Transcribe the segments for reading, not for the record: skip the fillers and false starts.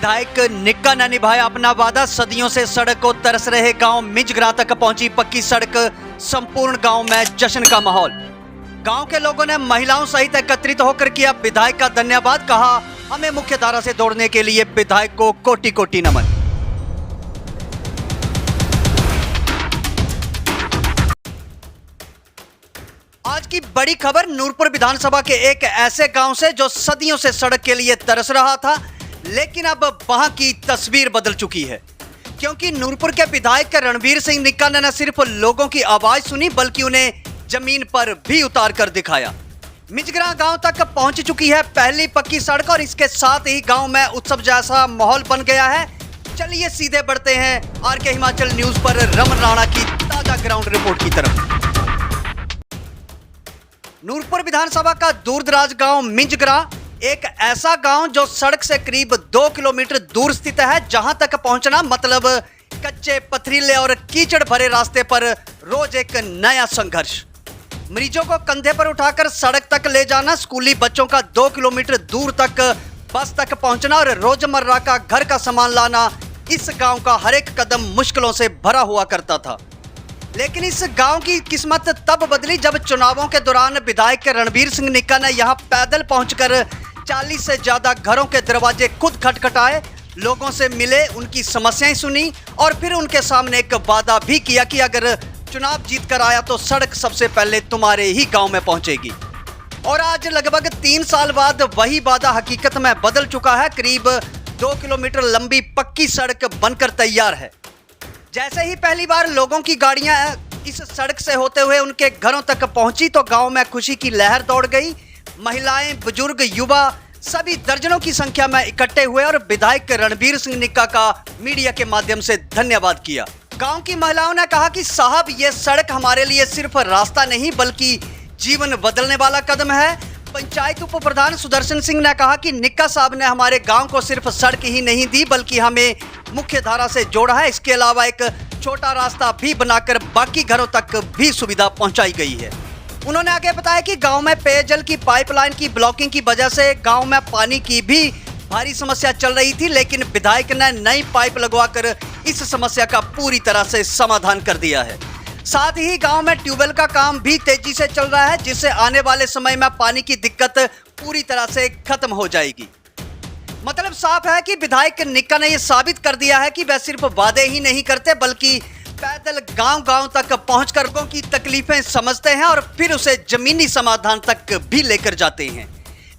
विधायक निक्का ने निभाया अपना वादा। सदियों से सड़क को तरस रहे गांव मिंजगरा तक पहुंची पक्की सड़क। संपूर्ण गांव में जश्न का माहौल। गांव के लोगों ने महिलाओं सहित एकत्रित होकर किया विधायक का धन्यवाद। कहा, हमें मुख्य धारा से जोड़ने के लिए विधायक को कोटि कोटि नमन। आज की बड़ी खबर नूरपुर विधानसभा के एक ऐसे गांव से जो सदियों से सड़क के लिए तरस रहा था, लेकिन अब वहां की तस्वीर बदल चुकी है। क्योंकि नूरपुर के विधायक रणबीर सिंह निक्का ने न सिर्फ लोगों की आवाज सुनी बल्कि उन्हें जमीन पर भी उतार कर दिखाया। मिंजगरा गांव तक पहुंच चुकी है पहली पक्की सड़क और इसके साथ ही गांव में उत्सव जैसा माहौल बन गया है। चलिए सीधे बढ़ते हैं आरके हिमाचल न्यूज पर रमन राणा की ताजा ग्राउंड रिपोर्ट की तरफ। नूरपुर विधानसभा का दूरदराज गांव मिंजगरा एक ऐसा गांव जो सड़क से करीब 2 किलोमीटर दूर स्थित है, जहां तक पहुंचना मतलब कच्चे, पथरीले और कीचड़ भरे रास्ते पर रोज एक नया संघर्ष। मरीजों को कंधे पर उठाकर सड़क तक ले जाना, स्कूली बच्चों का 2 किलोमीटर दूर तक बस तक पहुंचना और रोजमर्रा का घर का सामान लाना, इस गांव का हर एक कदम मुश्किलों से भरा हुआ करता था। लेकिन इस गांव की किस्मत तब बदली जब चुनावों के दौरान विधायक रणबीर सिंह निक्का ने यहां पैदल पहुंचकर 40 से ज्यादा घरों के दरवाजे खुद खटखटाए, लोगों से मिले, उनकी समस्याएं सुनी और फिर उनके सामने एक वादा भी किया कि अगर चुनाव जीत कर आया तो सड़क सबसे पहले तुम्हारे ही गांव में पहुंचेगी। और आज लगभग 3 साल बाद वही वादा हकीकत में बदल चुका है। करीब 2 किलोमीटर लंबी पक्की सड़क बनकर तैयार है। जैसे ही पहली बार लोगों की गाड़ियां इस सड़क से होते हुए उनके घरों तक पहुंची तो गांव में खुशी की लहर दौड़ गई। महिलाएं, बुजुर्ग, युवा सभी दर्जनों की संख्या में इकट्ठे हुए और विधायक रणबीर सिंह निक्का का मीडिया के माध्यम से धन्यवाद किया। गांव की महिलाओं ने कहा कि साहब, ये सड़क हमारे लिए सिर्फ रास्ता नहीं बल्कि जीवन बदलने वाला कदम है। पंचायत उप प्रधान सुदर्शन सिंह ने कहा कि निक्का साहब ने हमारे गांव को सिर्फ सड़क ही नहीं दी बल्कि हमें मुख्य धारा से जोड़ा है। इसके अलावा एक छोटा रास्ता भी बनाकर बाकी घरों तक भी सुविधा पहुंचाई गई है। उन्होंने आगे बताया कि गांव में पेयजल की पाइपलाइन की ब्लॉकिंग की वजह से गांव में पानी की भी भारी समस्या चल रही थी, लेकिन विधायक ने नई पाइप लगवाकर इस समस्या का पूरी तरह से समाधान कर दिया है। साथ ही गांव में ट्यूबवेल का काम भी तेजी से चल रहा है, जिससे आने वाले समय में पानी की दिक्कत पूरी तरह से खत्म हो जाएगी। मतलब साफ है कि विधायक निक्का ने यह साबित कर दिया है कि वह सिर्फ वादे ही नहीं करते बल्कि पैदल गांव-गांव तक पहुंचकर लोगों की तकलीफें समझते हैं और फिर उसे जमीनी समाधान तक भी लेकर जाते हैं।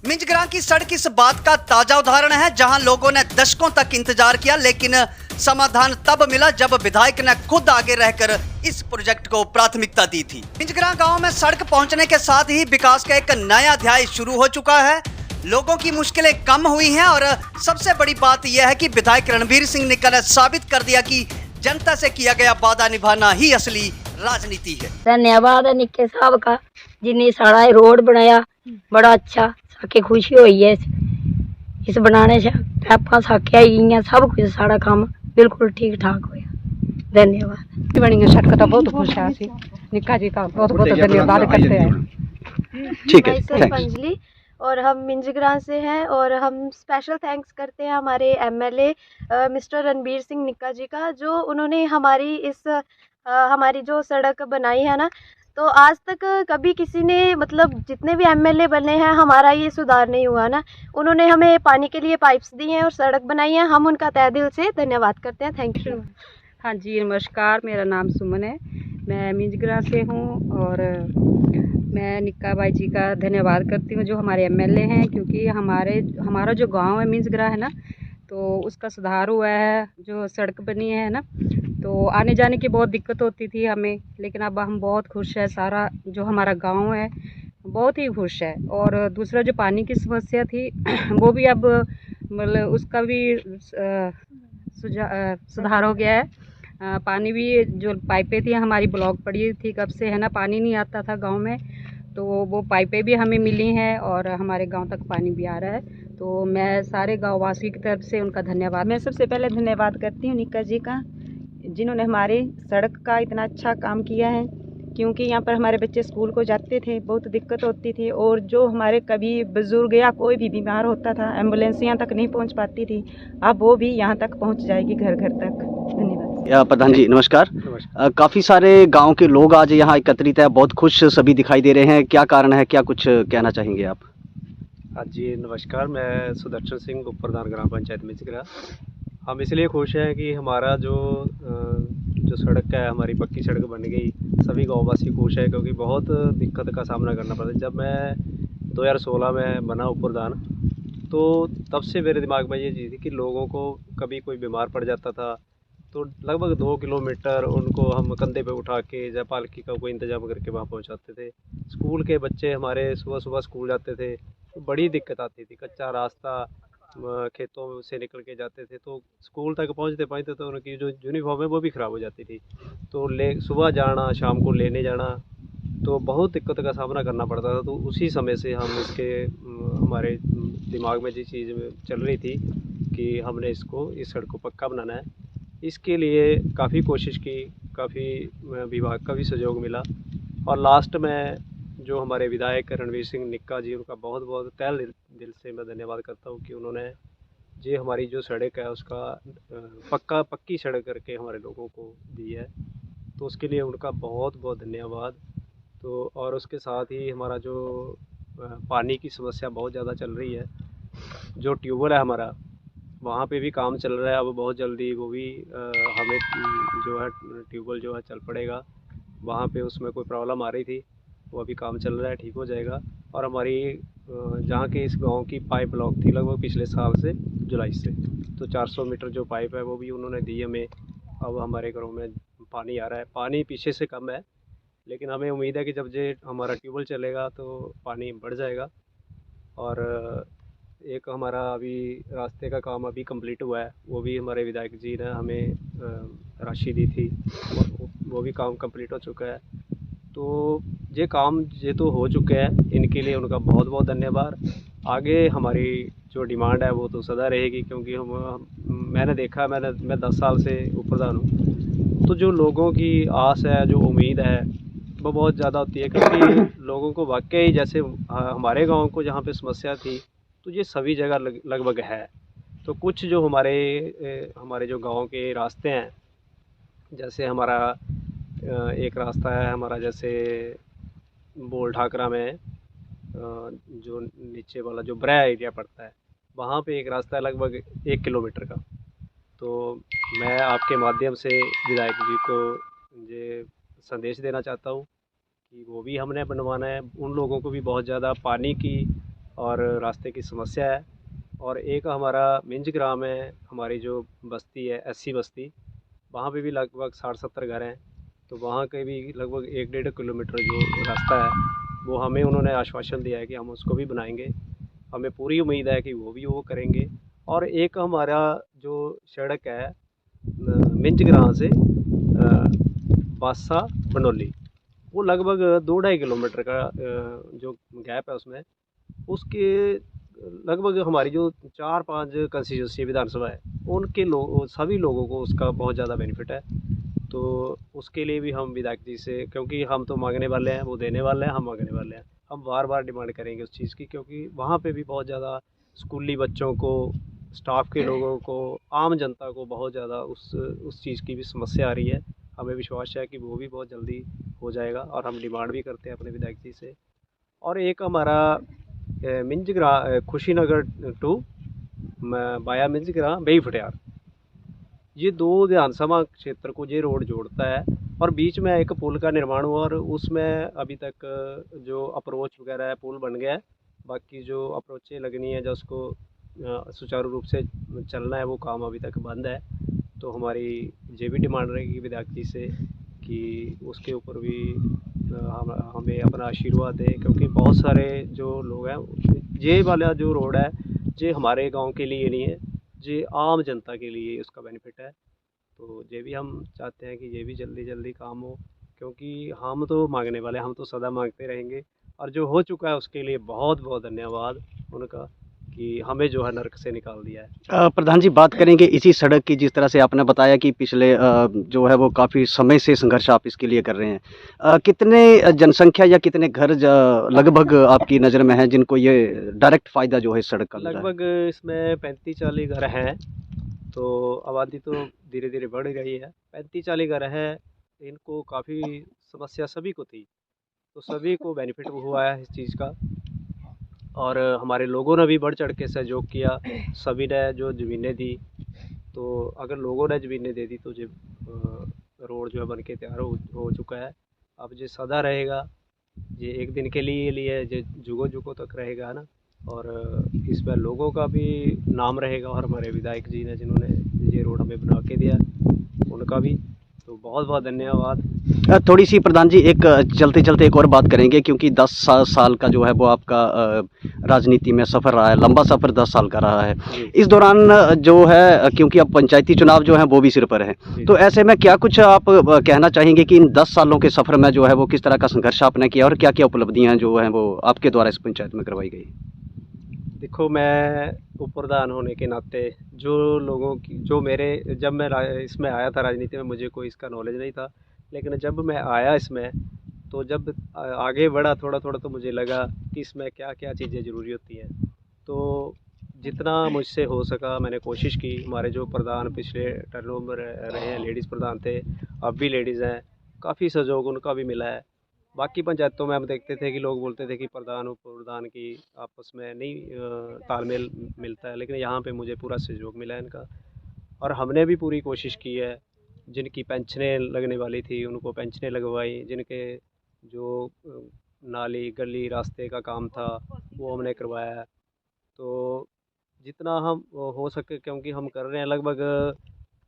मिंजगरा की सड़क इस बात का ताजा उदाहरण है, जहां लोगों ने दशकों तक इंतजार किया, लेकिन समाधान तब मिला जब विधायक ने खुद आगे रहकर इस प्रोजेक्ट को प्राथमिकता दी थी। मिंजगरा गांव में सड़क पहुंचने के साथ ही विकास का एक नया अध्याय शुरू हो चुका है। लोगों की मुश्किलें कम हुई हैं और सबसे बबड़ी बात यह है कि विधायक रणबीर सिंह निक्का ने साबित कर दिया कि जनता से किया गया वादा निभाना ही असली राजनीति है। धन्यवाद है निक्के साहब का, जिन्हें सारा रोड बनाया, बड़ा अच्छा साके खुशी हुई है इस बनाने से। पैपा साके आई गई, सब कुछ सारा काम बिल्कुल ठीक ठाक होया। धन्यवाद। बनी सड़क तो बहुत खुश है, निक्का जी का बहुत बहुत धन्यवाद करते हैं। ठीक है। और हम मिंजगरा से हैं और हम स्पेशल थैंक्स करते हैं हमारे एमएलए मिस्टर रणबीर सिंह निक्का जी का, जो उन्होंने हमारी जो सड़क बनाई है ना, तो आज तक कभी किसी ने मतलब जितने भी एमएलए बने हैं हमारा ये सुधार नहीं हुआ ना। उन्होंने हमें पानी के लिए पाइप्स दी हैं और सड़क बनाई है, हम उनका तहे दिल से धन्यवाद करते हैं। Thank you. हाँ जी, नमस्कार, मेरा नाम सुमन है, मैं मिंजगरा से हूँ और मैं निक्का भाई जी का धन्यवाद करती हूँ जो हमारे एमएलए हैं, क्योंकि हमारा जो गांव है मिंजगरा है ना, तो उसका सुधार हुआ है। जो सड़क बनी है ना, तो आने जाने की बहुत दिक्कत होती थी हमें, लेकिन अब हम बहुत खुश है। सारा जो हमारा गांव है बहुत ही खुश है। और दूसरा जो पानी की समस्या थी वो भी अब मतलब उसका भी सुधार हो गया है। पानी भी जो पाइपें थी हमारी ब्लॉक पड़ी थी कब से है ना, पानी नहीं आता था गांव में, तो वो पाइपें भी हमें मिली हैं और हमारे गांव तक पानी भी आ रहा है। तो मैं सारे गाँव वासियों की तरफ से उनका धन्यवाद। मैं सबसे पहले धन्यवाद करती हूँ निक्का जी का, जिन्होंने हमारी सड़क का इतना अच्छा काम किया है। क्योंकि यहाँ पर हमारे बच्चे स्कूल को जाते थे, बहुत दिक्कत होती थी। और जो हमारे कभी बुज़ुर्ग या कोई भी बीमार होता था, एम्बुलेंस यहाँ तक नहीं पहुँच पाती थी, अब वो भी यहाँ तक पहुँच जाएगी घर घर तक। धन्यवाद। प्रधान जी नमस्कार। काफी सारे गांव के लोग आज यहाँ एकत्रित है, बहुत खुश सभी दिखाई दे रहे हैं, क्या कारण है, क्या कुछ कहना चाहेंगे आप? हाँ जी नमस्कार, मैं सुदर्शन सिंह, उप प्रधान ग्राम पंचायत मिंजगरा। हम इसलिए खुश हैं कि हमारा जो सड़क है, हमारी पक्की सड़क बन गई। सभी गाँववासी खुश है क्योंकि बहुत दिक्कत का सामना करना पड़ता है। जब मैं 2016 में बना उप प्रधान, तो तब से मेरे दिमाग में ये चीज़ थी कि लोगों को कभी कोई बीमार पड़ जाता था तो लगभग 2 किलोमीटर उनको हम कंधे पे उठा के या पालकी का कोई इंतजाम करके वहाँ पहुँचाते थे। स्कूल के बच्चे हमारे सुबह सुबह स्कूल जाते थे तो बड़ी दिक्कत आती थी, कच्चा रास्ता, खेतों से निकल के जाते थे तो स्कूल तक पहुँचते तो उनकी जो यूनिफॉर्म है वो भी ख़राब हो जाती थी। तो सुबह जाना, शाम को लेने जाना, तो बहुत दिक्कत का सामना करना पड़ता था। तो उसी समय से हम हमारे दिमाग में ये चीज़ चल रही थी कि हमने इस सड़क को पक्का बनाना है। इसके लिए काफ़ी कोशिश की, काफ़ी विभाग का भी सहयोग मिला और लास्ट में जो हमारे विधायक रणवीर सिंह निक्का जी, उनका बहुत बहुत तहे दिल से मैं धन्यवाद करता हूँ कि उन्होंने ये हमारी जो सड़क है उसका पक्की सड़क करके हमारे लोगों को दी है, तो उसके लिए उनका बहुत बहुत धन्यवाद। तो और उसके साथ ही हमारा जो पानी की समस्या बहुत ज़्यादा चल रही है, जो ट्यूबवेल है हमारा, वहाँ पे भी काम चल रहा है। अब बहुत जल्दी वो भी हमें जो है ट्यूबवेल जो है चल पड़ेगा। वहाँ पे उसमें कोई प्रॉब्लम आ रही थी, वो अभी काम चल रहा है, ठीक हो जाएगा। और हमारी जहाँ के इस गांव की पाइप ब्लॉक थी लगभग पिछले साल से, जुलाई से, तो 400 मीटर जो पाइप है वो भी उन्होंने दी हमें। अब हमारे घरों में पानी आ रहा है, पानी पीछे से कम है लेकिन हमें उम्मीद है कि जब ये हमारा ट्यूबवेल चलेगा तो पानी बढ़ जाएगा। और एक हमारा अभी रास्ते का काम अभी कंप्लीट हुआ है, वो भी हमारे विधायक जी ने हमें राशि दी थी, वो भी काम कंप्लीट हो चुका है। तो ये तो हो चुके हैं, इनके लिए उनका बहुत बहुत धन्यवाद। आगे हमारी जो डिमांड है वो तो सदा रहेगी क्योंकि मैंने देखा, मैं 10 साल से उप प्रधान हूँ, तो जो लोगों की आस है, जो उम्मीद है, वो बहुत ज़्यादा होती है क्योंकि लोगों को वाकई जैसे हमारे गांव को जहाँ पे समस्या थी तो ये सभी जगह लगभग है। तो कुछ जो हमारे जो गांव के रास्ते हैं, जैसे हमारा एक रास्ता है हमारा, जैसे बोल ठाकरा में जो नीचे वाला जो ब्रै एरिया पड़ता है, वहाँ पे एक रास्ता है लगभग 1 किलोमीटर का। तो मैं आपके माध्यम से विधायक जी को ये संदेश देना चाहता हूँ कि वो भी हमने बनवाना है। उन लोगों को भी बहुत ज़्यादा पानी की और रास्ते की समस्या है। और एक हमारा मिंज ग्राम में हमारी जो बस्ती है, एससी बस्ती, वहाँ पे भी लगभग 60-70 घर हैं, तो वहाँ के भी लगभग 1-1.5 किलोमीटर जो रास्ता है वो हमें उन्होंने आश्वासन दिया है कि हम उसको भी बनाएंगे। हमें पूरी उम्मीद है कि वो करेंगे। और एक हमारा जो सड़क है मिंजग्रां से बासा बनोली, वो लगभग 2-2.5 किलोमीटर का जो गैप है उसमें, उसके लगभग हमारी जो 4-5 कंस्टिट्यूंसी विधानसभा है उनके सभी लोगों को उसका बहुत ज़्यादा बेनिफिट है। तो उसके लिए भी हम विधायक जी से, क्योंकि हम तो मांगने वाले हैं, वो देने वाले हैं, हम मांगने वाले हैं, हम बार बार डिमांड करेंगे उस चीज़ की, क्योंकि वहाँ पे भी बहुत ज़्यादा स्कूली बच्चों को, स्टाफ के लोगों को, आम जनता को बहुत ज़्यादा उस चीज़ की भी समस्या आ रही है। हमें विश्वास है कि वो भी बहुत जल्दी हो जाएगा और हम डिमांड भी करते हैं अपने विधायक जी से। और एक हमारा खुशीनगर टू बाया मिंजग्रां बेई फटियार, ये 2 विधानसभा क्षेत्र को ये रोड जोड़ता है और बीच में एक पुल का निर्माण हुआ और उसमें अभी तक जो अप्रोच वगैरह है पुल बन गया है, बाकी जो अप्रोचें लगनी है, जो उसको सुचारू रूप से चलना है, वो काम अभी तक बंद है। तो हमारी ये भी डिमांड रहेगी विधायक जी से कि उसके ऊपर भी हमें अपना आशीर्वाद दें, क्योंकि बहुत सारे जो लोग हैं, ये वाला जो रोड है ये हमारे गांव के लिए नहीं है, ये आम जनता के लिए उसका बेनिफिट है। तो ये भी हम चाहते हैं कि ये भी जल्दी जल्दी काम हो, क्योंकि हम तो मांगने वाले, हम तो सदा मांगते रहेंगे। और जो हो चुका है उसके लिए बहुत बहुत धन्यवाद उनका कि हमें जो है नर्क से निकाल दिया है। प्रधान जी, बात करेंगे इसी सड़क की, जिस तरह से आपने बताया कि पिछले जो है वो काफ़ी समय से संघर्ष आप इसके लिए कर रहे हैं। कितने जनसंख्या या कितने घर लगभग आपकी नज़र में हैं जिनको ये डायरेक्ट फ़ायदा जो है इस सड़क का मिल रहा है? लगभग इसमें 35-40 घर हैं। तो आबादी तो धीरे धीरे बढ़ गई है। 35-40 घर हैं, इनको काफ़ी समस्या सभी को थी, तो सभी को बेनिफिट हुआ है इस चीज़ का। और हमारे लोगों ने भी बढ़ चढ़ के सहयोग किया, सभी ने जो ज़मीनें दी। तो अगर लोगों ने ज़मीनें दे दी तो जो रोड जो है बन के तैयार हो चुका है। अब जो सदा रहेगा, ये एक दिन के लिए जो जुगों जुगों तक रहेगा ना। और इसमें लोगों का भी नाम रहेगा, और हमारे विधायक जी ने जिन्होंने ये रोड हमें बना के दिया, उनका भी तो बहुत बहुत धन्यवाद। थोड़ी सी प्रधान जी, एक चलते चलते एक और बात करेंगे, क्योंकि 10 साल का जो है वो आपका राजनीति में सफ़र रहा है, लंबा सफ़र 10 साल का रहा है। इस दौरान जो है, क्योंकि अब पंचायती चुनाव जो है वो भी सिर पर है, तो ऐसे में क्या कुछ आप कहना चाहेंगे कि इन 10 सालों के सफ़र में जो है वो किस तरह का संघर्ष आपने किया और क्या क्या उपलब्धियाँ जो हैं वो आपके द्वारा इस पंचायत में करवाई गई? देखो, मैं उपप्रधान होने के नाते जो लोगों की जो मेरे जब मैं इसमें आया था राजनीति में, मुझे कोई इसका नॉलेज नहीं था। लेकिन जब मैं आया इसमें, तो जब आगे बढ़ा थोड़ा थोड़ा, तो मुझे लगा कि इसमें क्या क्या चीज़ें ज़रूरी होती हैं। तो जितना मुझसे हो सका मैंने कोशिश की। हमारे जो प्रधान पिछले टर्नों में रहे हैं, लेडीज़ प्रधान थे, अब भी लेडीज़ हैं, काफ़ी सहयोग उनका भी मिला है। बाकी पंचायतों में हम देखते थे कि लोग बोलते थे कि प्रधान उप प्रधान की आपस में नहीं तालमेल मिलता है, लेकिन यहाँ पे मुझे पूरा सहयोग मिला है इनका। और हमने भी पूरी कोशिश की है। जिनकी पेंशनें लगने वाली थी उनको पेंशनें लगवाई, जिनके जो नाली गली रास्ते का काम था वो हमने करवाया है। तो जितना हम हो सके, क्योंकि हम कर रहे हैं लगभग,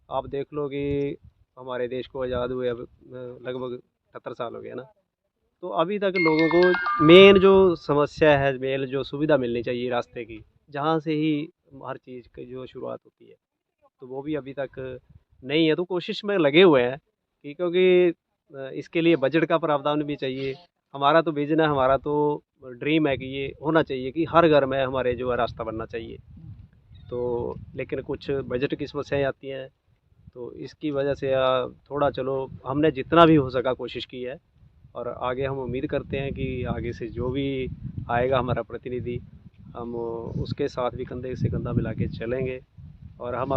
आप देख लो कि हमारे देश को आज़ाद हुए अब लगभग 78 साल हो गया ना। तो अभी तक लोगों को मेन जो समस्या है, मेन जो सुविधा मिलनी चाहिए रास्ते की, जहाँ से ही हर चीज़ की जो शुरुआत होती है, तो वो भी अभी तक नहीं है। तो कोशिश में लगे हुए हैं कि, क्योंकि इसके लिए बजट का प्रावधान भी चाहिए। हमारा तो विजन है, हमारा तो ड्रीम है कि ये होना चाहिए कि हर घर में हमारे जो है रास्ता बनना चाहिए। तो लेकिन कुछ बजट की समस्याएं आती हैं, तो इसकी वजह से थोड़ा, चलो हमने जितना भी हो सका कोशिश की है। और आगे हम उम्मीद करते हैं कि आगे से जो भी आएगा हमारा प्रतिनिधि, हम उसके साथ भी कंधे से कंधा मिला के चलेंगे, और हम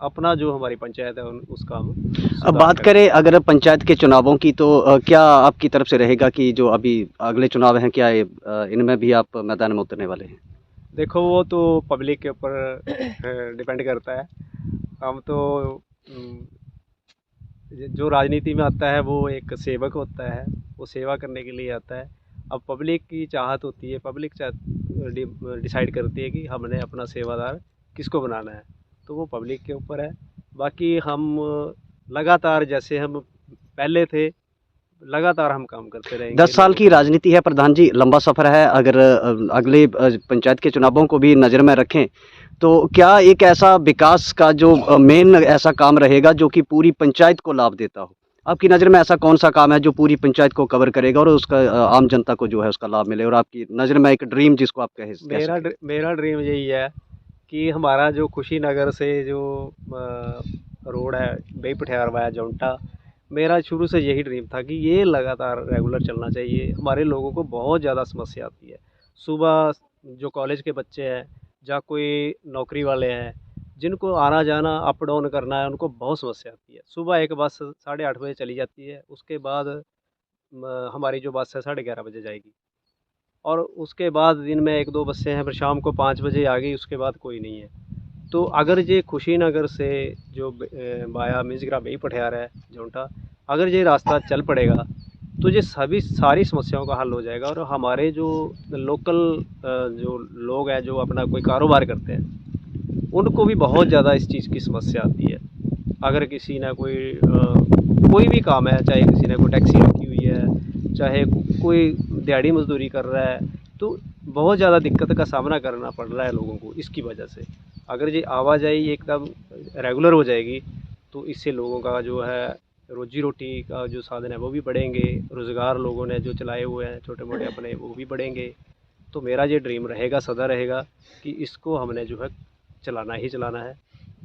अपना जो हमारी पंचायत है उसका हम अब बात करें अगर पंचायत के चुनावों की, तो क्या आपकी तरफ से रहेगा कि जो अभी अगले चुनाव हैं, क्या इनमें भी आप मैदान में उतरने वाले हैं? देखो, वो तो पब्लिक के ऊपर डिपेंड करता है। हम तो जो राजनीति में आता है वो एक सेवक होता है, वो सेवा करने के लिए आता है। अब पब्लिक की चाहत होती है, पब्लिक डिसाइड करती है कि हमने अपना सेवादार किसको बनाना है, तो वो पब्लिक के ऊपर है। बाकी हम लगातार, जैसे हम पहले थे, लगातार हम काम करते रहेंगे। 10 साल की राजनीति है प्रधान जी, लंबा सफ़र है। अगर अगले पंचायत के चुनावों को भी नज़र में रखें, तो क्या एक ऐसा विकास का जो मेन ऐसा काम रहेगा जो कि पूरी पंचायत को लाभ देता हो? आपकी नज़र में ऐसा कौन सा काम है जो पूरी पंचायत को कवर करेगा और उसका आम जनता को जो है उसका लाभ मिले, और आपकी नज़र में एक ड्रीम जिसको आप कह सकते मेरा ड्रीम यही है कि हमारा जो कुशीनगर से जो रोड है बेई पठियार वाया जौंटा, मेरा शुरू से यही ड्रीम था कि ये लगातार रेगुलर चलना चाहिए। हमारे लोगों को बहुत ज़्यादा समस्या आती है। सुबह जो कॉलेज के बच्चे हैं या कोई नौकरी वाले हैं, जिनको आना जाना अप डाउन करना है, उनको बहुत समस्या आती है। सुबह एक बस 8:30 बजे चली जाती है, उसके बाद हमारी जो बस है 11:30 बजे जाएगी, और उसके बाद दिन में 1-2 बसें हैं, फिर शाम को 5 बजे आ गई, उसके बाद कोई नहीं है। तो अगर ये कुशीनगर से जो वाया मिंजगरा बेई पठियार है जौंटा, अगर ये रास्ता चल पड़ेगा तो ये सारी समस्याओं का हल हो जाएगा। और हमारे जो लोकल जो लोग हैं जो अपना कोई कारोबार करते हैं, उनको भी बहुत ज़्यादा इस चीज़ की समस्या आती है। अगर किसी ने कोई भी काम है, चाहे किसी ने कोई टैक्सी रखी हुई है, चाहे कोई दिहाड़ी मजदूरी कर रहा है, तो बहुत ज़्यादा दिक्कत का सामना करना पड़ रहा है लोगों को इसकी वजह से। अगर ये आवाजाही एकदम रेगुलर हो जाएगी, तो इससे लोगों का जो है रोजी रोटी का जो साधन है वो भी बढ़ेंगे, रोज़गार लोगों ने जो चलाए हुए हैं छोटे मोटे अपने, वो भी बढ़ेंगे। तो मेरा ये ड्रीम रहेगा, सदा रहेगा कि इसको हमने जो है चलाना ही चलाना है।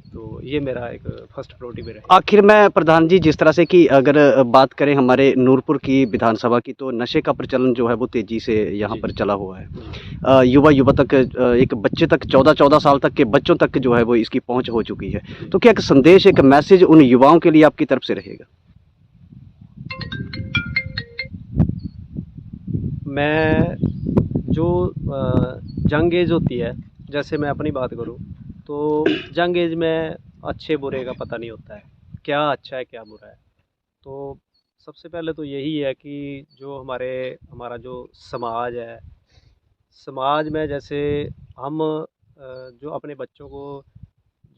तो ये मेरा एक फर्स्ट प्रायोरिटी में रहेगा। आखिर में प्रधान जी, जिस तरह से कि अगर बात करें हमारे नूरपुर की विधानसभा की, तो नशे का प्रचलन जो है वो तेजी से यहाँ जी। पर चला हुआ है। युवा युवा तक, एक बच्चे तक, 14-14 साल तक के बच्चों तक जो है वो इसकी पहुँच हो चुकी है। तो क्या एक संदेश, एक मैसेज उन युवाओं के लिए आपकी तरफ से रहेगा? मैं जो जंग एज होती है, जैसे मैं अपनी बात करूं तो जंग एज में अच्छे बुरे का पता नहीं होता है, क्या अच्छा है क्या बुरा है। तो सबसे पहले तो यही है कि जो हमारा जो समाज है, समाज में जैसे हम जो अपने बच्चों को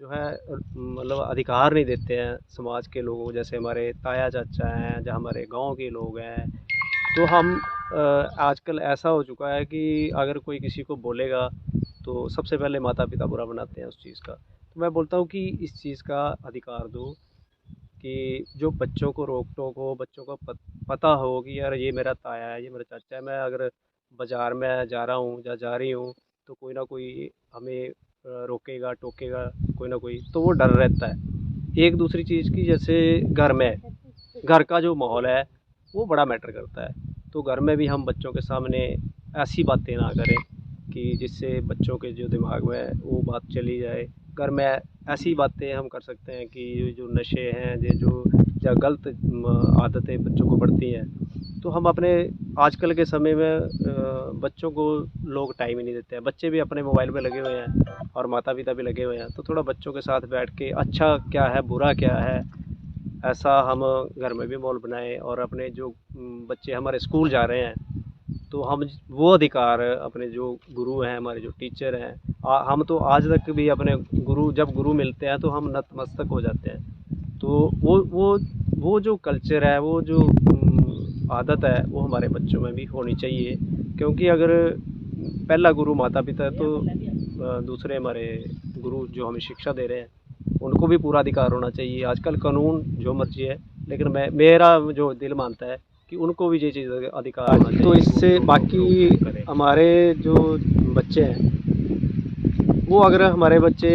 जो है मतलब अधिकार नहीं देते हैं समाज के लोगों को, जैसे हमारे ताया चाचा हैं, जो हमारे गांव के लोग हैं, तो हम आजकल ऐसा हो चुका है कि अगर कोई किसी को बोलेगा तो सबसे पहले माता पिता बुरा बनाते हैं उस चीज़ का। तो मैं बोलता हूँ कि इस चीज़ का अधिकार दो कि जो बच्चों को रोक टोक हो, बच्चों को पता हो कि यार ये मेरा ताया है, ये मेरा चाचा है, मैं अगर बाज़ार में जा रहा हूँ या जा रही हूँ तो कोई ना कोई हमें रोकेगा टोकेगा, कोई ना कोई, तो वो डर रहता है। एक दूसरी चीज़ की, जैसे घर का जो माहौल है वो बड़ा मैटर करता है। तो घर में भी हम बच्चों के सामने ऐसी बातें ना करें कि जिससे बच्चों के जो दिमाग में वो बात चली जाए। घर में ऐसी बातें हम कर सकते हैं कि ये जो नशे हैं, ये जो या गलत आदतें बच्चों को पड़ती हैं, तो हम अपने आजकल के समय में बच्चों को लोग टाइम ही नहीं देते हैं। बच्चे भी अपने मोबाइल में लगे हुए हैं और माता पिता भी लगे हुए हैं। तो थोड़ा बच्चों के साथ बैठ के अच्छा क्या है बुरा क्या है, ऐसा हम घर में भी माहौल बनाएं। और अपने जो बच्चे हमारे स्कूल जा रहे हैं तो हम वो अधिकार अपने जो गुरु हैं, हमारे जो टीचर हैं, हम तो आज तक भी अपने जब गुरु मिलते हैं तो हम नतमस्तक हो जाते हैं। तो वो जो कल्चर है, वो जो आदत है, वो हमारे बच्चों में भी होनी चाहिए। क्योंकि अगर पहला गुरु माता पिता है तो दूसरे हमारे गुरु जो हमें शिक्षा दे रहे हैं उनको भी पूरा अधिकार होना चाहिए। आजकल कानून जो मर्जी है, लेकिन मेरा जो दिल मानता है कि उनको भी ये चीज़ अधिकार होना चाहिए। तो इससे बाकी हमारे जो बच्चे हैं, वो अगर हमारे बच्चे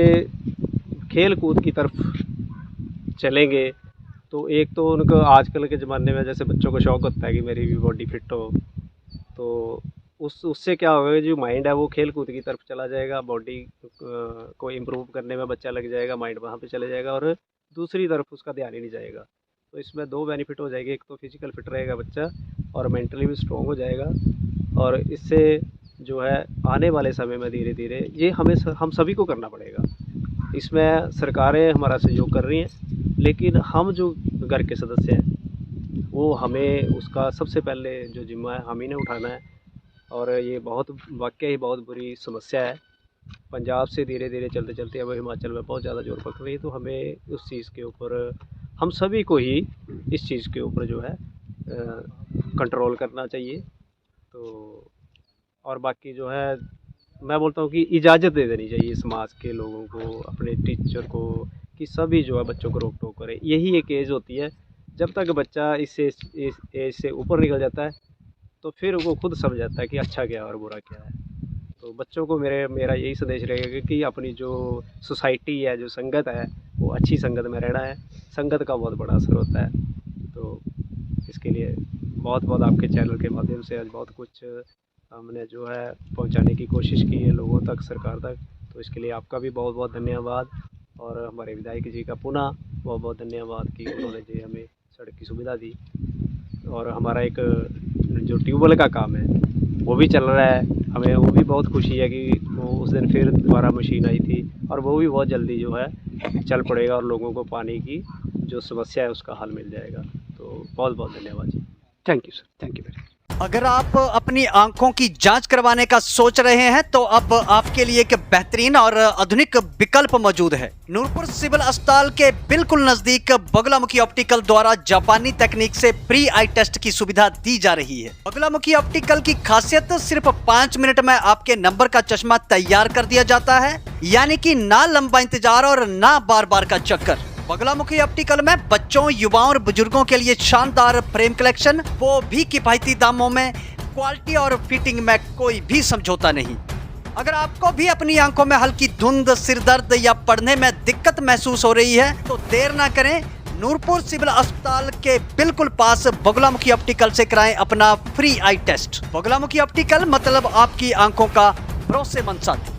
खेल कूद की तरफ चलेंगे तो एक तो उनको आजकल के ज़माने में जैसे बच्चों को शौक़ होता है कि मेरी भी बॉडी फिट हो, तो उससे क्या होगा, जो माइंड है वो खेल कूद की तरफ चला जाएगा, बॉडी को इम्प्रूव करने में बच्चा लग जाएगा, माइंड वहाँ पे चले जाएगा और दूसरी तरफ उसका ध्यान ही नहीं जाएगा। तो इसमें दो बेनिफिट हो जाएंगे, एक तो फिजिकल फिट रहेगा बच्चा और मेंटली भी स्ट्रॉन्ग हो जाएगा। और इससे जो है आने वाले समय में धीरे धीरे ये हम सभी को करना पड़ेगा। इसमें सरकारें हमारा सहयोग कर रही हैं, लेकिन हम जो घर के सदस्य हैं वो हमें उसका सबसे पहले जो जिम्मा है हम ही ने उठाना है। और ये वाकई ही बहुत बुरी समस्या है। पंजाब से धीरे धीरे चलते चलते अब हिमाचल में बहुत ज़्यादा जोर पकड़ रही है। तो हमें उस चीज़ के ऊपर, हम सभी को ही इस चीज़ के ऊपर जो है कंट्रोल करना चाहिए। तो और बाकी जो है मैं बोलता हूँ कि इजाज़त दे देनी चाहिए समाज के लोगों को, अपने टीचर को, कि सभी जो है बच्चों को रोक टोक करें। यही एक एज होती है, जब तक बच्चा इस एज से ऊपर निकल जाता है तो फिर वो खुद समझ जाता है कि अच्छा क्या है और बुरा क्या है। तो बच्चों को मेरा यही संदेश रहेगा कि अपनी जो सोसाइटी है, जो संगत है, वो अच्छी संगत में रहना है। संगत का बहुत बड़ा असर होता है। तो इसके लिए बहुत बहुत आपके चैनल के माध्यम से आज बहुत कुछ हमने जो है पहुंचाने की कोशिश की है लोगों तक, सरकार तक। तो इसके लिए आपका भी बहुत बहुत धन्यवाद और हमारे विधायक जी का पुनः बहुत बहुत धन्यवाद कि उन्होंने जो हमें सड़क की सुविधा दी। और हमारा एक जो ट्यूबवेल का काम है वो भी चल रहा है, हमें वो भी बहुत खुशी है कि वो उस दिन फिर दोबारा मशीन आई थी और वो भी बहुत जल्दी जो है चल पड़ेगा और लोगों को पानी की जो समस्या है उसका हल मिल जाएगा। तो बहुत बहुत धन्यवाद जी। Thank you sir, thank you very much. अगर आप अपनी आंखों की जांच करवाने का सोच रहे हैं तो अब आपके लिए एक बेहतरीन और आधुनिक विकल्प मौजूद है। नूरपुर सिविल अस्पताल के बिल्कुल नजदीक बगलामुखी ऑप्टिकल द्वारा जापानी तकनीक से प्री आई टेस्ट की सुविधा दी जा रही है। बगलामुखी ऑप्टिकल की खासियत सिर्फ 5 मिनट में आपके नंबर का चश्मा तैयार कर दिया जाता है, यानी कि ना लंबा इंतजार और ना बार बार का चक्कर। बगलामुखी ऑप्टिकल में बच्चों, युवाओं और बुजुर्गों के लिए शानदार फ्रेम कलेक्शन, वो भी किफायती दामों में क्वालिटी और फिटिंग में कोई भी समझौता नहीं। अगर आपको भी अपनी आंखों में हल्की धुंध, सिरदर्द या पढ़ने में दिक्कत महसूस हो रही है तो देर ना करें, नूरपुर सिविल अस्पताल के बिल्कुल पास बगुलामुखी ऑप्टिकल से कराएं अपना फ्री आई टेस्ट। बगुलामुखी ऑप्टिकल मतलब आपकी आंखों का भरोसेमंद साथी।